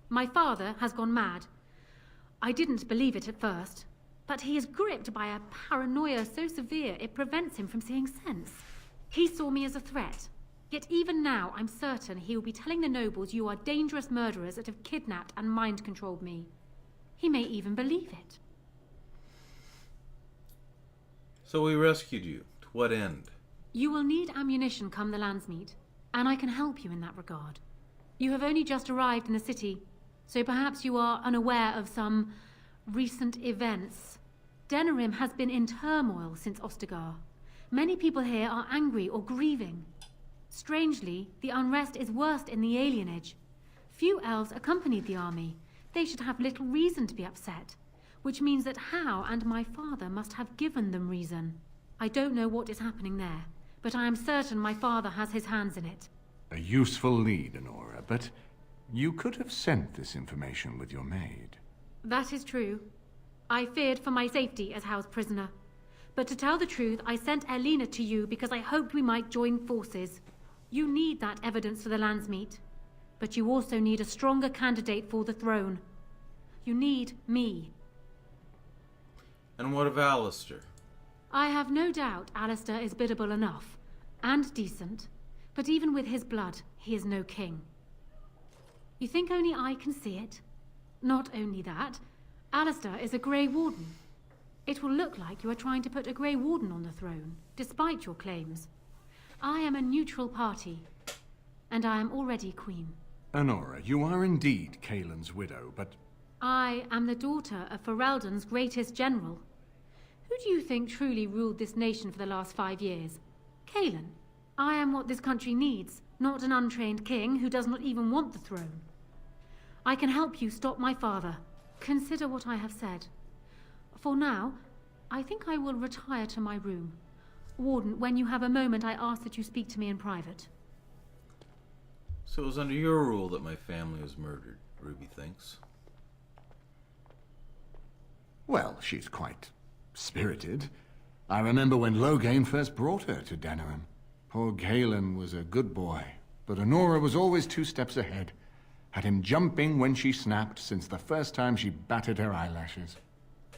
My father has gone mad. I didn't believe it at first, but he is gripped by a paranoia so severe it prevents him from seeing sense. He saw me as a threat, yet even now I'm certain he will be telling the nobles you are dangerous murderers that have kidnapped and mind-controlled me. He may even believe it. So we rescued you. To what end? You will need ammunition come the Landsmeet, and I can help you in that regard. You have only just arrived in the city, so perhaps you are unaware of some recent events. Denerim has been in turmoil since Ostagar. Many people here are angry or grieving. Strangely, the unrest is worst in the alienage. Few elves accompanied the army. They should have little reason to be upset, which means that Hal and my father must have given them reason. I don't know what is happening there, but I am certain my father has his hands in it. A useful lead, Honora, but you could have sent this information with your maid. That is true. I feared for my safety as Hal's prisoner. But to tell the truth, I sent Elena to you because I hoped we might join forces. You need that evidence for the Landsmeet. But you also need a stronger candidate for the throne. You need me. And what of Alistair? I have no doubt Alistair is biddable enough, and decent. But even with his blood, he is no king. You think only I can see it? Not only that, Alistair is a Grey Warden. It will look like you are trying to put a Grey Warden on the throne, despite your claims. I am a neutral party, and I am already queen. Honora, you are indeed Kaelin's widow, but... I am the daughter of Ferelden's greatest general. Who do you think truly ruled this nation for the last 5 years? Kaelin. I am what this country needs, not an untrained king who does not even want the throne. I can help you stop my father. Consider what I have said. For now, I think I will retire to my room. Warden, when you have a moment, I ask that you speak to me in private. So it was under your rule that my family was murdered, Ruby thinks. Well, she's quite spirited. I remember when Loghain first brought her to Denerim. Poor Kaelin was a good boy, but Honora was always 2 steps ahead. Had him jumping when she snapped since the first time she batted her eyelashes.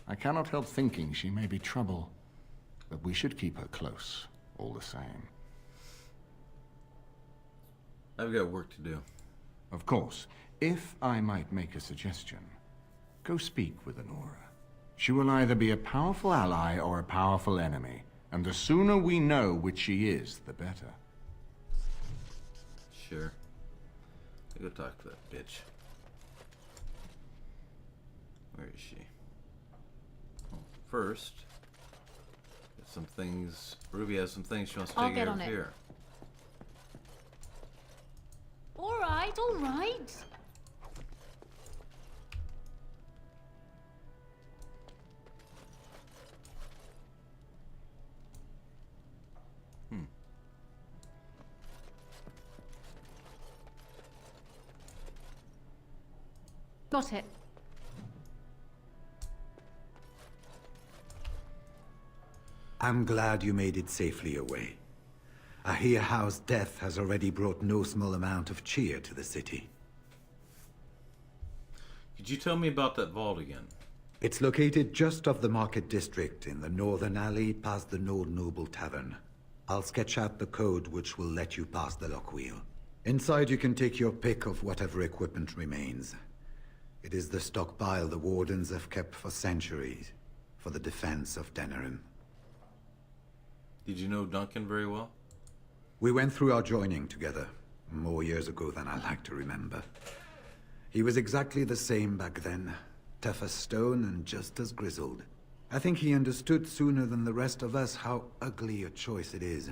I cannot help thinking she may be trouble, but we should keep her close, all the same. I've got work to do. Of course, if I might make a suggestion, go speak with Honora. She will either be a powerful ally or a powerful enemy, and the sooner we know which she is, the better. Sure. Go talk to that bitch. Where is she? Well, first, some things. Ruby has some things she wants to take care of here. All right, all right. Got it. I'm glad you made it safely away. I hear Howe's death has already brought no small amount of cheer to the city. Could you tell me about that vault again? It's located just off the Market District in the northern alley past the Nord Noble Tavern. I'll sketch out the code which will let you pass the lock wheel. Inside you can take your pick of whatever equipment remains. It is the stockpile the Wardens have kept for centuries, for the defense of Denerim. Did you know Duncan very well? We went through our joining together, more years ago than I like to remember. He was exactly the same back then, tough as stone and just as grizzled. I think he understood sooner than the rest of us how ugly a choice it is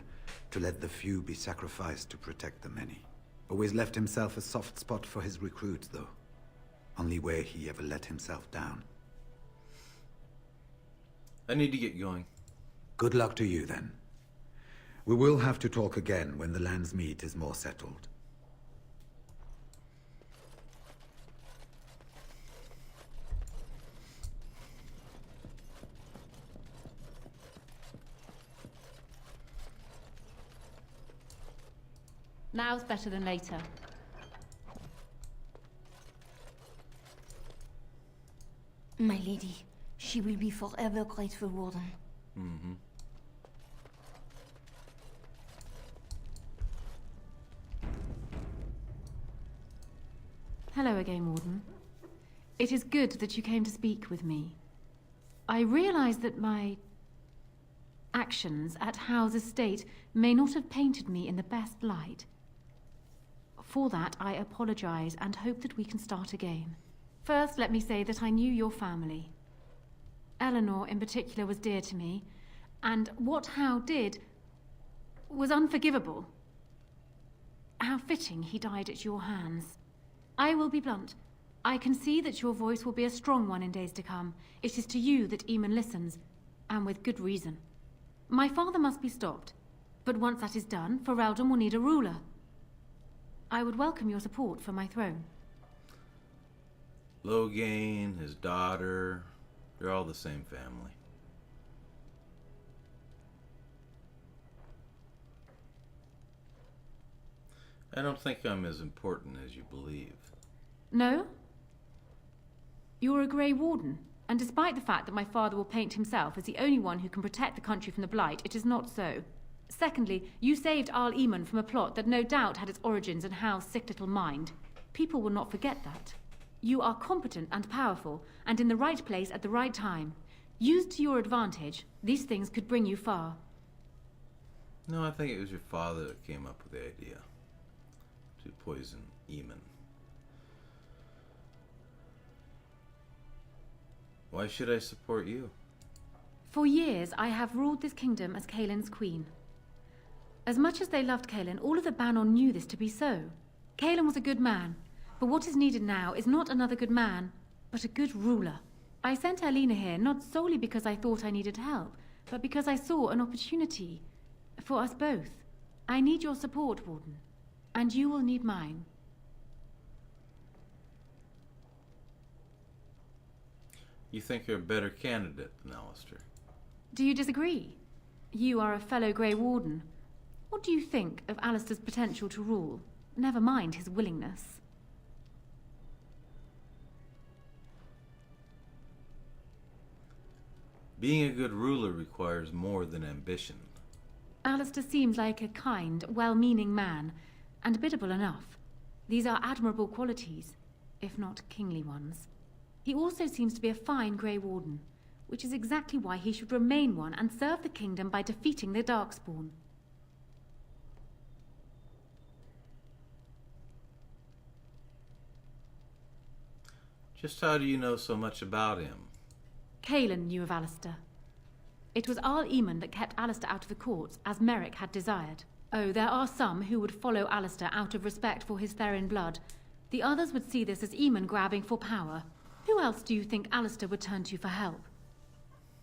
to let the few be sacrificed to protect the many. Always left himself a soft spot for his recruits, though. Only where he ever let himself down. I need to get going. Good luck to you, then. We will have to talk again when the land's meat is more settled. Now's better than later. My lady, she will be forever grateful, Warden. Mm-hmm. Hello again, Warden. It is good that you came to speak with me. I realize that my actions at Howe's estate may not have painted me in the best light. For that, I apologize and hope that we can start again. First, let me say that I knew your family. Eleanor, in particular, was dear to me, and what Howe did was unforgivable. How fitting he died at your hands. I will be blunt. I can see that your voice will be a strong one in days to come. It is to you that Eamon listens, and with good reason. My father must be stopped, but once that is done, Ferelden will need a ruler. I would welcome your support for my throne. Loghain, his daughter, they're all the same family. I don't think I'm as important as you believe. No? You're a Grey Warden, and despite the fact that my father will paint himself as the only one who can protect the country from the Blight, it is not so. Secondly, you saved Arl Eamon from a plot that no doubt had its origins in Hal's sick little mind. People will not forget that. You are competent and powerful, and in the right place at the right time. Used to your advantage, these things could bring you far. No, I think it was your father that came up with the idea to poison Eamon. Why should I support you? For years, I have ruled this kingdom as Caelin's queen. As much as they loved Caelin, all of the Banon knew this to be so. Caelin was a good man. But what is needed now is not another good man, but a good ruler. I sent Alina here not solely because I thought I needed help, but because I saw an opportunity for us both. I need your support, Warden, and you will need mine. You think you're a better candidate than Alistair? Do you disagree? You are a fellow Grey Warden. What do you think of Alistair's potential to rule? Never mind his willingness. Being a good ruler requires more than ambition. Alistair seems like a kind, well-meaning man, and biddable enough. These are admirable qualities, if not kingly ones. He also seems to be a fine Grey Warden, which is exactly why he should remain one and serve the kingdom by defeating the Darkspawn. Just how do you know so much about him? Kaelin knew of Alistair. It was Arl Eamon that kept Alistair out of the courts, as Merrick had desired. Oh, there are some who would follow Alistair out of respect for his Therin blood. The others would see this as Eamon grabbing for power. Who else do you think Alistair would turn to for help?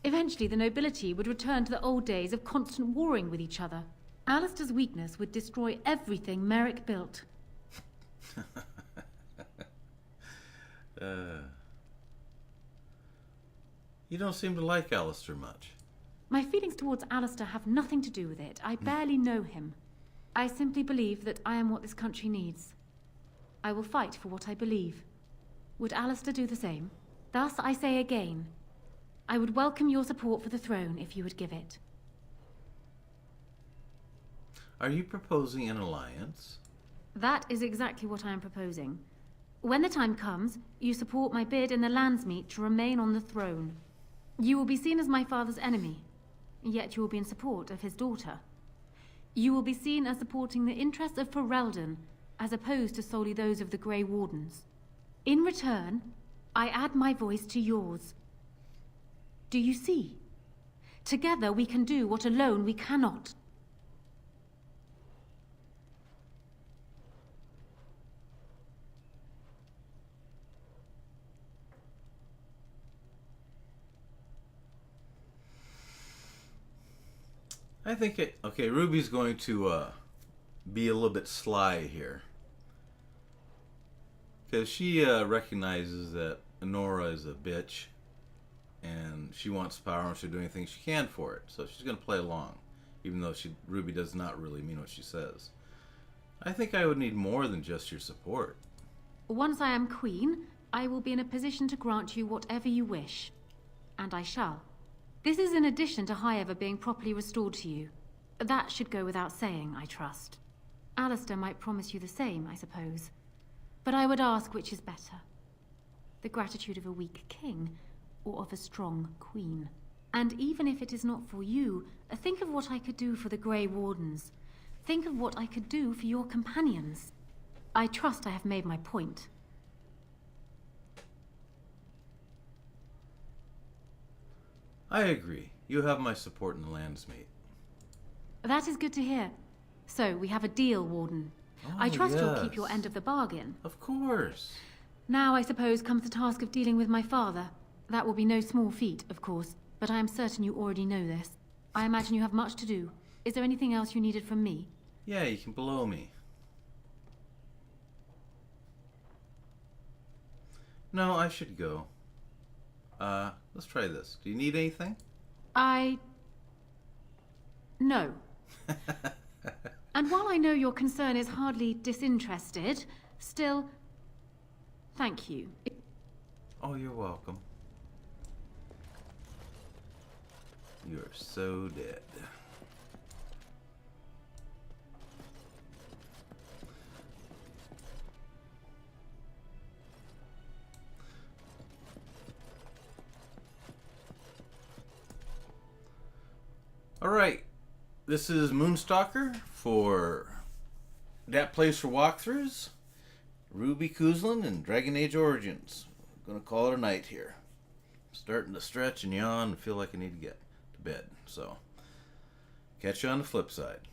Eventually, the nobility would return to the old days of constant warring with each other. Alistair's weakness would destroy everything Merrick built. You don't seem to like Alistair much. My feelings towards Alistair have nothing to do with it. I barely know him. I simply believe that I am what this country needs. I will fight for what I believe. Would Alistair do the same? Thus, I say again, I would welcome your support for the throne if you would give it. Are you proposing an alliance? That is exactly what I am proposing. When the time comes, you support my bid in the Landsmeet to remain on the throne. You will be seen as my father's enemy, yet you will be in support of his daughter. You will be seen as supporting the interests of Ferelden, as opposed to solely those of the Grey Wardens. In return, I add my voice to yours. Do you see? Together we can do what alone we cannot. I think okay, Ruby's going to be a little bit sly here. Because she recognizes that Honora is a bitch. And she wants power and she'll do anything she can for it. So she's going to play along. Even though Ruby does not really mean what she says. I think I would need more than just your support. Once I am queen, I will be in a position to grant you whatever you wish. And I shall. This is in addition to Highever being properly restored to you. That should go without saying, I trust. Alistair might promise you the same, I suppose. But I would ask which is better. The gratitude of a weak king, or of a strong queen. And even if it is not for you, think of what I could do for the Grey Wardens. Think of what I could do for your companions. I trust I have made my point. I agree. You have my support in the Landsmeet. That is good to hear. So, we have a deal, Warden. I trust you'll keep your end of the bargain. Of course. Now, I suppose, comes the task of dealing with my father. That will be no small feat, of course, but I am certain you already know this. I imagine you have much to do. Is there anything else you needed from me? Yeah, you can blow me. No, I should go. Let's try this. Do you need anything? No. And while I know your concern is hardly disinterested, still, thank you. Oh, you're welcome. You're so dead. Alright, this is Moonstalker for that place for walkthroughs, Ruby Cousland and Dragon Age Origins. I'm gonna call it a night here. I'm starting to stretch and yawn and feel like I need to get to bed, so catch you on the flip side.